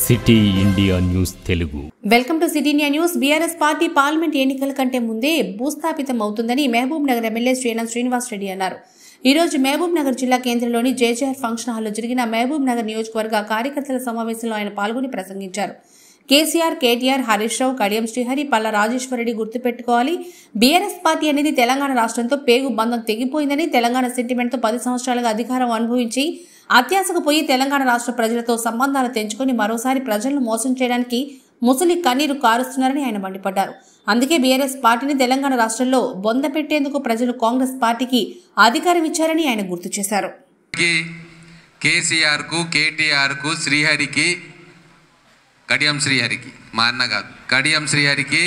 City India news Telugu. Welcome to city India news. BRS party parliament ఎన్నికల కంటే ముందే భూస్థాపితం అవుతుందని మహబూబ్ నగర్ ఎమ్మెల్యే శ్రీనివాస్ రెడ్డి అన్నారు. ఈ రోజు మహబూబ్ నగర్ జిల్లా కేంద్రంలోని జేజేఆర్ ఫంక్షన్ హాల్లో జరిగిన మహబూబ్ నగర్ నియోజకవర్గ కార్యకర్తల సమావేశంలో ఆయన పాల్గొని ప్రసంగించారు. కేసీఆర్, కేటీఆర్, హరీష్ రావు, కడియం శ్రీహరి, పల్లా రాజేశ్వరరెడ్డి గుర్తుపెట్టుకోవాలి. బీఆర్ఎస్ పార్టీ అనేది తెలంగాణ రాష్ట్రంతో పేగు బంధం తెగిపోయిందని, తెలంగాణ సెంటిమెంట్తో 10 సంవత్సరాలుగా అధికారం అనుభవించి అత్యాశకు పోయి తెలంగాణ రాష్ట్ర ప్రజలతో సంబంధాలు తెంచుకుని మరోసారి ప్రజలను మోసం చేయడానికి ముసలి కన్నీరు కారుస్తున్నారని ఆయన మండిపడ్డారు. అందుకే బీఆర్ఎస్ పార్టీని తెలంగాణ రాష్ట్రంలో బొంద పెట్టేందుకు ప్రజలు కాంగ్రెస్ పార్టీకి అధికారం ఇచ్చారని ఆయన గుర్తు చేశారు. కేసీఆర్ కు, కేటీఆర్ కు, శ్రీహరికి, కడియం శ్రీహరికి, మా అన్న కాదు, కడియం శ్రీహరికి,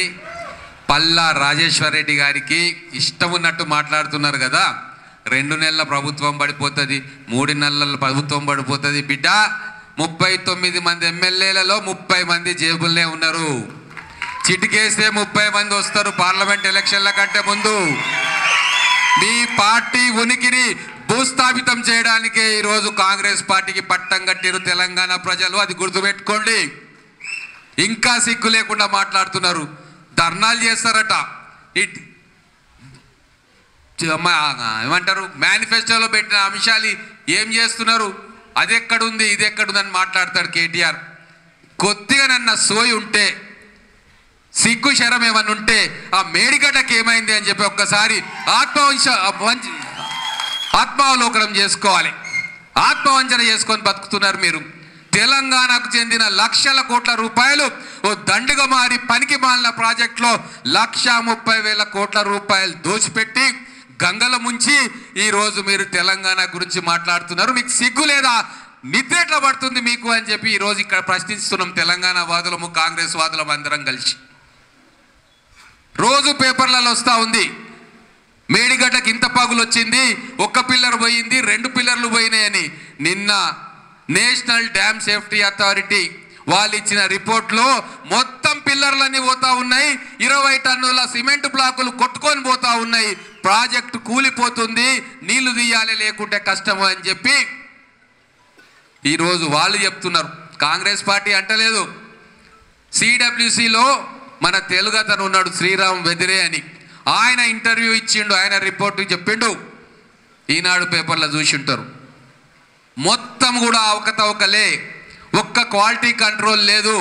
పల్లా రాజేశ్వరరెడ్డి గారికి ఇష్టం ఉన్నట్టు మాట్లాడుతున్నారు కదా. 2 నెలల ప్రభుత్వం పడిపోతుంది, 3 నెలల ప్రభుత్వం పడిపోతుంది. బిడ్డ, 39 మంది ఎమ్మెల్యేలలో 30 మంది జేబుల్నే ఉన్నారు. చిటికేస్తే 30 మంది వస్తారు పార్లమెంట్ ఎలక్షన్ల కంటే ముందు. మీ పార్టీ ఉనికిని భూస్థాపితం చేయడానికే ఈరోజు కాంగ్రెస్ పార్టీకి పట్టం కట్టిరు తెలంగాణ ప్రజలు. అది గుర్తుపెట్టుకోండి. ఇంకా సిగ్గు లేకుండా మాట్లాడుతున్నారు. ధర్నాలు చేస్తారట. ఏమంటారు, మేనిఫెస్టోలో పెట్టిన అంశాలు ఏం చేస్తున్నారు, అది ఎక్కడుంది, ఇది ఎక్కడుందని మాట్లాడతాడు కేటీఆర్. కొద్దిగా నన్న సోయి ఉంటే, సిగ్గు శరం ఏమన్నా ఉంటే ఆ మేడిగడ్డకి ఏమైంది అని చెప్పి ఒక్కసారి ఆత్మావలోకనం చేసుకోవాలి. ఆత్మవంచన చేసుకొని బతుకుతున్నారు మీరు. తెలంగాణకు చెందిన లక్షల కోట్ల రూపాయలు ఓ దండుగా మారి పనికి మాలిన ప్రాజెక్టులో 1,30,000 కోట్ల రూపాయలు దోచిపెట్టి గంగల ముంచి ఈరోజు మీరు తెలంగాణ గురించి మాట్లాడుతున్నారు. మీకు సిగ్గు లేదా? నిద్ర ఎట్లా పడుతుంది మీకు అని చెప్పి ఈరోజు ఇక్కడ ప్రశ్నిస్తున్నాం. తెలంగాణ వాదులము, కాంగ్రెస్ వాదులము అందరం కలిసి. రోజు పేపర్లలో వస్తూ ఉంది, మేడిగడ్డకి ఇంత పగులు వచ్చింది, 1 పిల్లర్ పోయింది, 2 పిల్లర్లు పోయినాయని. నిన్న నేషనల్ డ్యామ్ సేఫ్టీ అథారిటీ వాళ్ళు ఇచ్చిన రిపోర్ట్లో మొత్తం పిల్లర్లన్నీ పోతా ఉన్నాయి, 20 టన్నుల సిమెంట్ బ్లాకులు కొట్టుకొని పోతా ఉన్నాయి, ప్రాజెక్టు కూలిపోతుంది, నీళ్లు తీయాలి లేకుంటే కష్టము అని చెప్పి ఈరోజు వాళ్ళు చెప్తున్నారు. కాంగ్రెస్ పార్టీ అంటలేదు. సిడబ్ల్యూసిలో మన తెలుగు అతను ఉన్నాడు, శ్రీరామ్ వెదిరే అని, ఆయన ఇంటర్వ్యూ ఇచ్చిండు, ఆయన రిపోర్టు చెప్పిండు. ఈనాడు పేపర్లో చూసి ఉంటారు. మొత్తం కూడా అవకతవకలే, ఒక్క క్వాలిటీ కంట్రోల్ లేదు.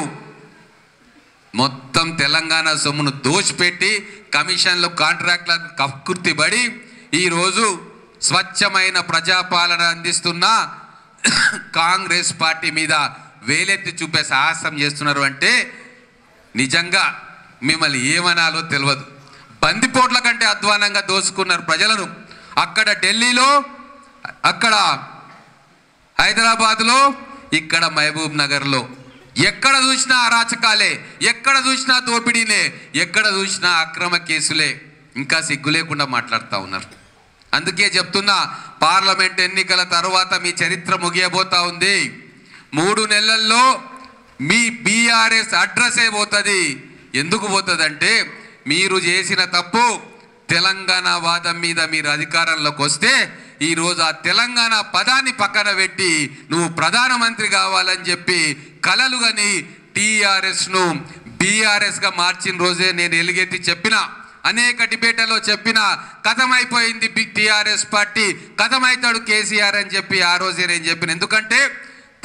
మొత్తం తెలంగాణ సొమ్మును దోచిపెట్టి కమిషన్లు, కాంట్రాక్ట్లకు కక్కుర్తిబడి ఈరోజు స్వచ్ఛమైన ప్రజాపాలన అందిస్తున్న కాంగ్రెస్ పార్టీ మీద వేలెత్తి చూపే సాహసం చేస్తున్నారు. అంటే నిజంగా మిమ్మల్ని ఏమనాలో తెలియదు. బందిపోట్ల కంటే అధ్వానంగా దోసుకున్నారు ప్రజలను. అక్కడ ఢిల్లీలో, అక్కడ హైదరాబాద్లో, ఇక్కడ మహబూబ్ నగర్లో ఎక్కడ చూసినా అరాచకాలే, ఎక్కడ చూసినా దోపిడీనే, ఎక్కడ చూసినా అక్రమ కేసులే. ఇంకా సిగ్గు లేకుండా మాట్లాడుతూ ఉన్నారు. అందుకే చెప్తున్నా, పార్లమెంట్ ఎన్నికల తర్వాత మీ చరిత్ర ముగియబోతా ఉంది. 3 నెలల్లో మీ బీఆర్ఎస్ అడ్రస్సే పోతుంది. ఎందుకు పోతుందంటే, మీరు చేసిన తప్పు తెలంగాణ వాదం మీద మీరు అధికారంలోకి వస్తే ఈరోజు ఆ తెలంగాణ పదాన్ని పక్కన పెట్టి నువ్వు ప్రధానమంత్రి కావాలని చెప్పి కలలుగని టీఆర్ఎస్ను బీఆర్ఎస్గా మార్చిన రోజే నేను ఎలుగెత్తి చెప్పిన, అనేక డిబేట్లలో చెప్పిన, కథమైపోయింది టీఆర్ఎస్ పార్టీ, కథమవుతాడు కేసీఆర్ అని చెప్పి ఆ రోజే నేను చెప్పిన. ఎందుకంటే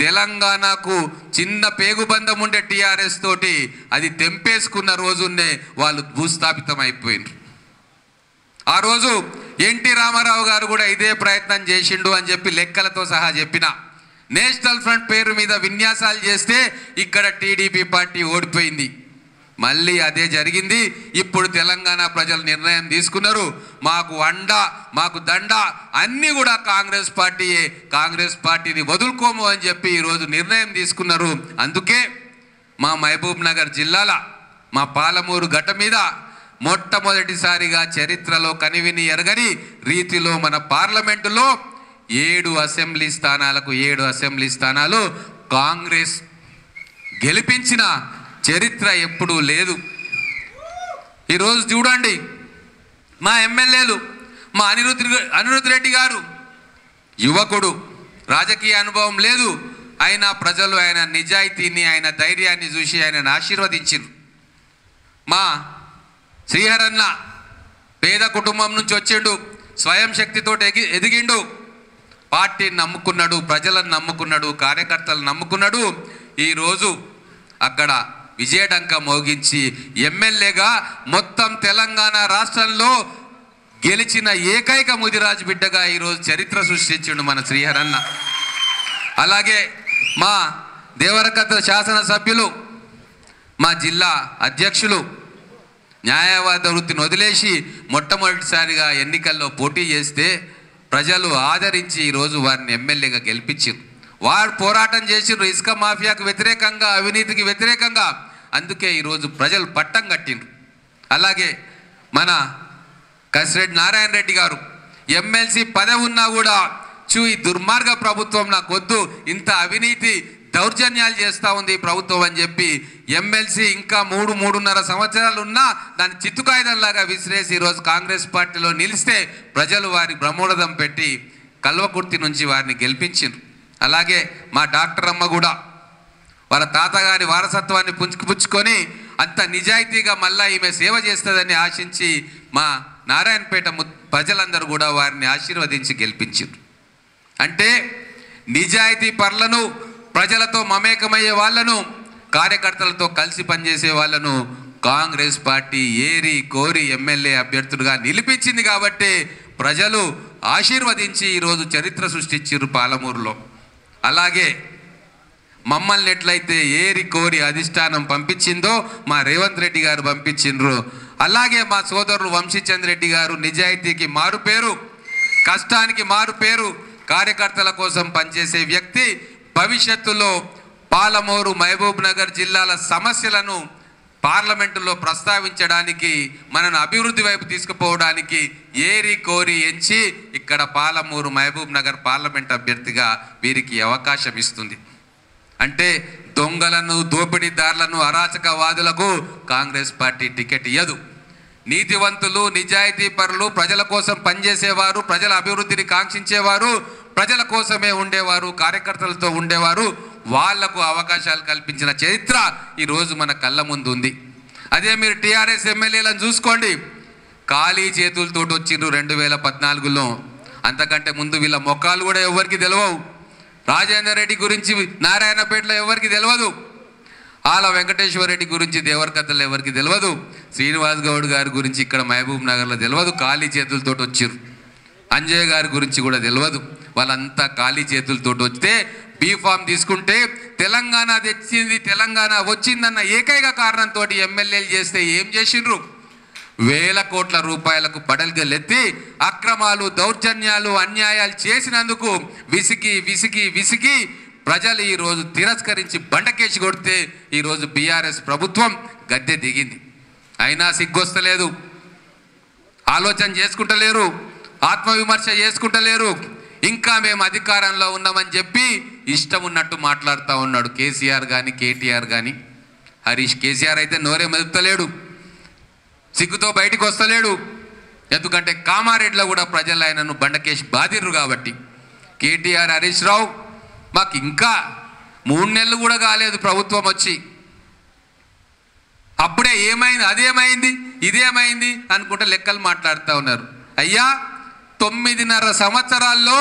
తెలంగాణకు చిన్న పేగుబంధం ఉండే టీఆర్ఎస్ తోటి అది తెంపేసుకున్న రోజున్నే వాళ్ళు భూస్థాపితం అయిపోయినారు. ఆ రోజు ఎన్టీ రామారావు గారు కూడా ఇదే ప్రయత్నం చేసిండు అని చెప్పి లెక్కలతో సహా చెప్పిన. నేషనల్ ఫ్రంట్ పేరు మీద విన్యాసాలు చేస్తే ఇక్కడ టీడీపీ పార్టీ ఓడిపోయింది. మళ్ళీ అదే జరిగింది. ఇప్పుడు తెలంగాణ ప్రజలు నిర్ణయం తీసుకున్నారు. మాకు అండ, మాకు దండ అన్నీ కూడా కాంగ్రెస్ పార్టీయే, కాంగ్రెస్ పార్టీని వదులుకోము అని చెప్పి ఈరోజు నిర్ణయం తీసుకున్నారు. అందుకే మా మహబూబ్ నగర్ జిల్లాల మా పాలమూరు గడ్డ మీద మొట్టమొదటిసారిగా చరిత్రలో కనివిని ఎరగని రీతిలో మన పార్లమెంటులో 7 అసెంబ్లీ స్థానాలకు 7 అసెంబ్లీ స్థానాలు కాంగ్రెస్ గెలిపించిన చరిత్ర ఎప్పుడూ లేదు. ఈరోజు చూడండి, మా ఎమ్మెల్యేలు, మా అనిరుద్ధ్ రెడ్డి గారు యువకుడు, రాజకీయ అనుభవం లేదు, అయినా ప్రజలు ఆయన నిజాయితీని, ఆయన ధైర్యాన్ని చూసి ఆయనను ఆశీర్వదించారు. మా శ్రీహరన్న పేద కుటుంబం నుంచి వచ్చిండు, స్వయం శక్తితో ఎదిగిండు, పార్టీని నమ్ముకున్నాడు, ప్రజలను నమ్ముకున్నాడు, కార్యకర్తలను నమ్ముకున్నాడు. ఈరోజు అక్కడ విజయడంక మోగించి ఎమ్మెల్యేగా మొత్తం తెలంగాణ రాష్ట్రంలో గెలిచిన ఏకైక ముదిరాజు బిడ్డగా ఈరోజు చరిత్ర సృష్టించిండు మన శ్రీహరన్న. అలాగే మా దేవరకద్ర శాసనసభ్యులు, మా జిల్లా అధ్యక్షులు న్యాయవాద వృత్తిని వదిలేసి మొట్టమొదటిసారిగా ఎన్నికల్లో పోటీ చేస్తే ప్రజలు ఆదరించి ఈరోజు వారిని ఎమ్మెల్యేగా గెలిపించారు. వారు పోరాటం చేసిండ్రు ఇసుక మాఫియాకు వ్యతిరేకంగా, అవినీతికి వ్యతిరేకంగా. అందుకే ఈరోజు ప్రజలు పట్టం కట్టిండ్రు. అలాగే మన కసిరెడ్డి నారాయణ రెడ్డి గారు ఎమ్మెల్సీ పదవి ఉన్నా కూడా ఈ దుర్మార్గ ప్రభుత్వం నాకు వద్దు, ఇంత అవినీతి దౌర్జన్యాలు చేస్తూ ఉంది ప్రభుత్వం అని చెప్పి ఎమ్మెల్సీ ఇంకా 3-3.5 సంవత్సరాలు ఉన్నా దాన్ని చిత్తుకాయుధంలాగా విసిరేసి ఈరోజు కాంగ్రెస్ పార్టీలో నిలిస్తే ప్రజలు వారి బ్రహ్మోన్నదం పెట్టి కల్వకుర్తి నుంచి వారిని గెలిపించారు. అలాగే మా డాక్టర్ అమ్మ కూడా వాళ్ళ తాతగారి వారసత్వాన్ని పుచ్చుకొని అంత నిజాయితీగా మళ్ళా ఈమె సేవ చేస్తుందని ఆశించి మా నారాయణపేట ప్రజలందరూ కూడా వారిని ఆశీర్వదించి గెలిపించారు. అంటే నిజాయితీ పరులను, ప్రజలతో మమేకమయ్యే వాళ్ళను, కార్యకర్తలతో కలిసి పనిచేసే వాళ్ళను కాంగ్రెస్ పార్టీ ఏరి కోరి ఎమ్మెల్యే అభ్యర్థులుగా నిలిపించింది. కాబట్టి ప్రజలు ఆశీర్వదించి ఈరోజు చరిత్ర సృష్టించారు పాలమూరులో. అలాగే మమ్మల్ని ఎట్లయితే ఏరి కోరి అధిష్టానం పంపించిందో మా రేవంత్ రెడ్డి గారు పంపించిండ్రు. అలాగే మా సోదరులు వంశీచంద్ర రెడ్డి గారు నిజాయితీకి మారుపేరు, కష్టానికి మారుపేరు, కార్యకర్తల కోసం పనిచేసే వ్యక్తి. భవిష్యత్తులో పాలమూరు, మహబూబ్ నగర్ జిల్లాల సమస్యలను పార్లమెంటులో ప్రస్తావించడానికి, మనను అభివృద్ధి వైపు తీసుకుపోవడానికి ఏరి కోరి ఎంచి ఇక్కడ పాలమూరు, మహబూబ్ నగర్ పార్లమెంట్ అభ్యర్థిగా వీరికి అవకాశం ఇస్తుంది. అంటే దొంగలను, దోపిడీదారులను, అరాచకవాదులకు కాంగ్రెస్ పార్టీ టికెట్ ఇవ్వదు. నీతివంతులు, నిజాయితీ పరులు, ప్రజల కోసం పనిచేసేవారు, ప్రజల అభివృద్ధిని కాంక్షించేవారు, ప్రజల కోసమే ఉండేవారు, కార్యకర్తలతో ఉండేవారు, వాళ్లకు అవకాశాలు కల్పించిన చరిత్ర ఈరోజు మన కళ్ళ ముందు ఉంది. అదే మీరు టీఆర్ఎస్ ఎమ్మెల్యేలను చూసుకోండి, ఖాళీ చేతులతో వచ్చిండ్రు 2014లో. అంతకంటే ముందు వీళ్ళ మొక్కలు కూడా ఎవరికి తెలియవు. రాజేందర్ రెడ్డి గురించి నారాయణపేటలో ఎవరికి తెలియదు, ఆల వెంకటేశ్వర రెడ్డి గురించి దేవరకథలో ఎవరికి తెలియదు, శ్రీనివాస్ గౌడ్ గారి గురించి ఇక్కడ మహబూబ్ నగర్లో తెలియదు, ఖాళీ చేతులతో వచ్చిర్రు. అంజయ్ గారి గురించి కూడా తెలియదు. వాళ్ళంతా ఖాళీ చేతులతో వస్తే బీఫామ్ తీసుకుంటే తెలంగాణ తెచ్చింది, తెలంగాణ వచ్చిందన్న ఏకైక కారణంతో ఎమ్మెల్యేలు చేస్తే ఏం చేసిండ్రు? వేల కోట్ల రూపాయలకు పడగలెత్తి అక్రమాలు, దౌర్జన్యాలు, అన్యాయాలు చేసినందుకు విసిగి విసిగి విసిగి ప్రజలు ఈరోజు తిరస్కరించి బండకేసి కొడితే ఈరోజు బీఆర్ఎస్ ప్రభుత్వం గద్దె దిగింది. అయినా సిగ్గొస్తలేదు, ఆలోచన చేసుకుంటలేరు, ఆత్మవిమర్శ చేసుకుంటలేరు. ఇంకా మేము అధికారంలో ఉన్నామని చెప్పి ఇష్టం ఉన్నట్టు మాట్లాడుతూ ఉన్నాడు కేసీఆర్ కానీ, కేటీఆర్ కానీ. కేసీఆర్ అయితే నోరే మెదుపుతలేడు, సిగ్గుతో బయటికి వస్తలేడు. ఎందుకంటే కామారెడ్డిలో కూడా ప్రజలు ఆయనను బండకేసి బాధిర్రు కాబట్టి. కేటీఆర్, హరీష్ రావు మాకు ఇంకా 3 నెలలు కూడా కాలేదు ప్రభుత్వం వచ్చి, అప్పుడే ఏమైంది, అదేమైంది, ఇదేమైంది అనుకుంటే లెక్కలు మాట్లాడుతూ ఉన్నారు. అయ్యా 9.5 సంవత్సరాల్లో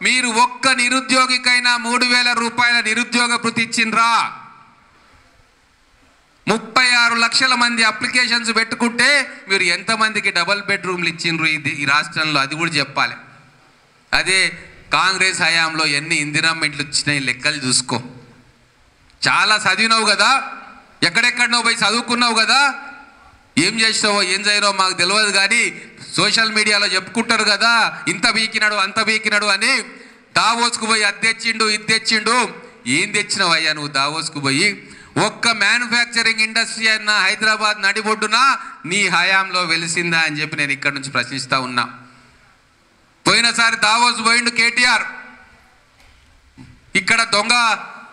మీరు ఒక్క నిరుద్యోగికైనా 3,000 రూపాయల నిరుద్యోగ భృతి ఇచ్చిండ్రా? 36 లక్షల మంది అప్లికేషన్స్ పెట్టుకుంటే మీరు ఎంతమందికి డబల్ బెడ్రూమ్లు ఇచ్చిండ్రు ఈ రాష్ట్రంలో? అది కూడా చెప్పాలి. అదే కాంగ్రెస్ హయాంలో ఎన్ని ఇందిరమ్మ ఇంట్లు వచ్చినాయి లెక్కలు చూసుకో. చాలా చదివినావు కదా, ఎక్కడెక్కడనో పోయి చదువుకున్నావు కదా, ఏం చేసినావో ఏం చేయనో మాకు తెలియదు, కానీ సోషల్ మీడియాలో చెప్పుకుంటారు కదా ఇంత బీకినాడు అంత బీకినాడు అని. దావోస్కు పోయి అది తెచ్చిండు ఇది తెచ్చిండు. ఏం తెచ్చినావు అయ్యా నువ్వు దావోస్కు పోయి? ఒక్క మ్యానుఫ్యాక్చరింగ్ ఇండస్ట్రీ అన్న హైదరాబాద్ నడిబొడ్డున నీ హయాంలో వెలిసిందా అని చెప్పి నేను ఇక్కడ నుంచి ప్రశ్నిస్తూ ఉన్నా. పోయినసారి దావోస్ పోయిండు కేటీఆర్, ఇక్కడ దొంగ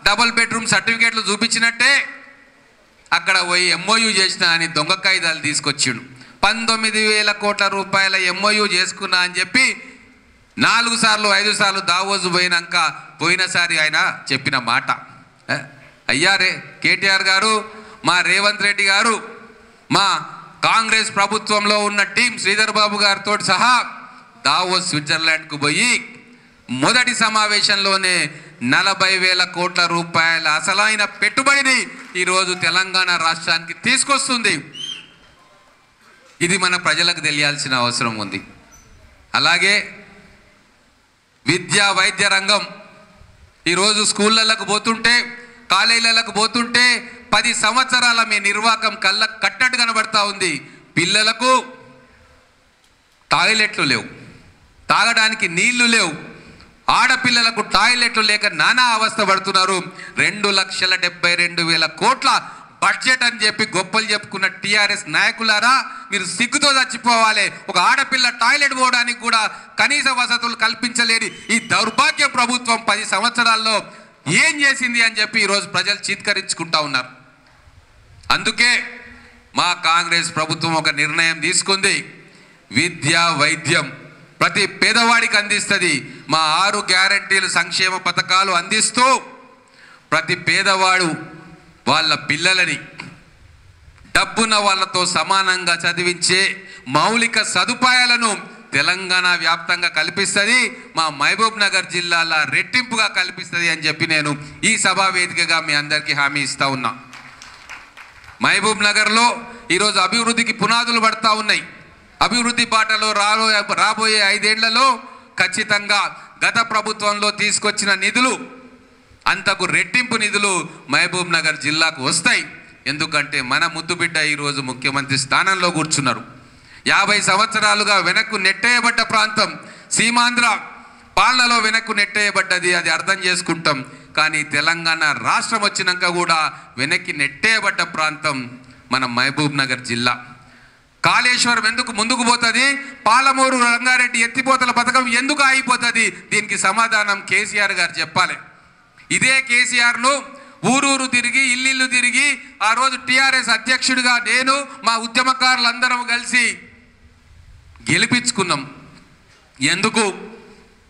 డబుల్ బెడ్రూమ్ సర్టిఫికేట్లు చూపించినట్టే అక్కడ పోయి ఎంఓయూ చేసిన అని దొంగ కాయిదాలు తీసుకొచ్చిండు. 19,000 కోట్ల రూపాయల ఎంఓయూ చేసుకున్నా అని చెప్పి 4 సార్లు 5 సార్లు దావోజు పోయినాక పోయినసారి ఆయన చెప్పిన మాట, అయ్యా కేటీఆర్ గారు, మా రేవంత్ రెడ్డి గారు, మా కాంగ్రెస్ ప్రభుత్వంలో ఉన్న టీం శ్రీధర్ బాబు గారితో సహా దావోస్ స్విట్జర్లాండ్కు పోయి మొదటి సమావేశంలోనే 40,000 కోట్ల రూపాయల అసలైన పెట్టుబడిని ఈరోజు తెలంగాణ రాష్ట్రానికి తీసుకొస్తుంది. ఇది మన ప్రజలకు తెలియాల్సిన అవసరం ఉంది. అలాగే విద్యా వైద్య రంగం ఈరోజు స్కూళ్ళకు పోతుంటే, కాలేజీలకు పోతుంటే 10 సంవత్సరాల మీ నిర్వాహకం కళ్ళకు కట్టట్టు కనబడతా ఉంది. పిల్లలకు టాయిలెట్లు లేవు, తాగడానికి నీళ్లు లేవు, ఆడపిల్లలకు టాయిలెట్లు లేక నానా అవస్థ పడుతున్నారు. 2,72,000 కోట్ల బడ్జెట్ అని చెప్పి గొప్పలు చెప్పుకున్న టీఆర్ఎస్ నాయకులారా, మీరు సిగ్గుతో చచ్చిపోవాలి. ఒక ఆడపిల్ల టాయిలెట్ పోవడానికి కూడా కనీస వసతులు కల్పించలేని ఈ దౌర్భాగ్య ప్రభుత్వం 10 సంవత్సరాల్లో ఏం చేసింది అని చెప్పి ఈరోజు ప్రజలు చీత్కరించుకుంటా ఉన్నారు. అందుకే మా కాంగ్రెస్ ప్రభుత్వం ఒక నిర్ణయం తీసుకుంది. విద్య వైద్యం ప్రతి పేదవాడికి అందిస్తుంది. మా 6 గ్యారంటీలు సంక్షేమ పథకాలు అందిస్తూ ప్రతి పేదవాడు వాళ్ళ పిల్లలని డబ్బున్న వాళ్ళతో సమానంగా చదివించే మౌలిక సదుపాయాలను తెలంగాణ వ్యాప్తంగా కల్పిస్తుంది. మా మహబూబ్ నగర్ జిల్లాలో రెట్టింపుగా కల్పిస్తుంది అని చెప్పి నేను ఈ సభా వేదికగా మీ అందరికీ హామీ ఇస్తా ఉన్నా. మహబూబ్ నగర్లో ఈరోజు అభివృద్ధికి పునాదులు పడతా ఉన్నాయి. అభివృద్ధి బాటలో రాబోయే 5 ఏళ్లలో ఖచ్చితంగా గత ప్రభుత్వంలో తీసుకొచ్చిన నిధులు అంతకు రెట్టింపు నిధులు మహబూబ్ నగర్ జిల్లాకు వస్తాయి. ఎందుకంటే మన ముద్దుబిడ్డ ఈరోజు ముఖ్యమంత్రి స్థానంలో కూర్చున్నారు. 50 సంవత్సరాలుగా వెనక్కు నెట్టేయబడ్డ ప్రాంతం సీమాంధ్ర పాలనలో వెనక్కు నెట్టేయబడ్డది, అది అర్థం చేసుకుంటాం. కానీ తెలంగాణ రాష్ట్రం వచ్చినాక కూడా వెనక్కి నెట్టేయబడ్డ ప్రాంతం మన మహబూబ్ నగర్ జిల్లా. కాళేశ్వరం ఎందుకు ముందుకు పోతుంది, పాలమూరు రంగారెడ్డి ఎత్తిపోతల పథకం ఎందుకు ఆగిపోతుంది, దీనికి సమాధానం కేసీఆర్ గారు చెప్పాలి. ఇదే కేసీఆర్ను ఊరూరు తిరిగి ఇల్లు తిరిగి ఆ రోజు టీఆర్ఎస్ అధ్యక్షుడిగా నేను మా ఉద్యమకారులందరం కలిసి గెలిపించుకున్నాం. ఎందుకు?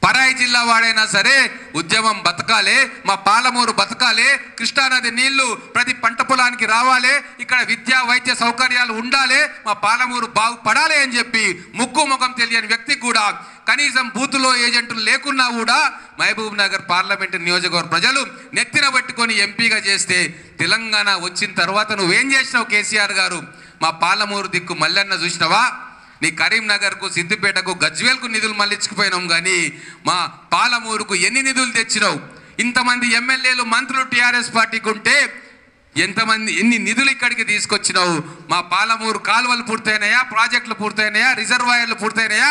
పరాయి జిల్లా వాడైనా సరే ఉద్యమం బతకాలే, మా పాలమూరు బతకాలే, కృష్ణానది నీళ్లు ప్రతి పంట పొలానికి రావాలి, ఇక్కడ విద్యా వైద్య సౌకర్యాలు ఉండాలి, మా పాలమూరు బాగుపడాలి అని చెప్పి ముక్కు ముఖం తెలియని వ్యక్తి కూడా కనీసం బూతులో ఏజెంట్లు లేకున్నా కూడా మహబూబ్ నగర్ పార్లమెంటు నియోజకవర్గ ప్రజలు నెత్తిన పట్టుకొని ఎంపీగా చేస్తే తెలంగాణ వచ్చిన తర్వాత నువ్వేం చేసినావు కేసీఆర్ గారు? మా పాలమూరు దిక్కు మల్లన్న చూసినావా? నీ కరీంనగర్కు సిద్దిపేటకు గజ్వేల్కు నిధులు మళ్ళించుకుపోయినాం, కానీ మా పాలమూరుకు ఎన్ని నిధులు తెచ్చినావు? ఇంతమంది ఎమ్మెల్యేలు మంత్రులు టీఆర్ఎస్ పార్టీకి ఉంటే ఎన్ని నిధులు ఇక్కడికి తీసుకొచ్చినావు? మా పాలమూరు కాలువలు పూర్తయినాయా, ప్రాజెక్టులు పూర్తయినాయా, రిజర్వాయర్లు పూర్తయినాయా?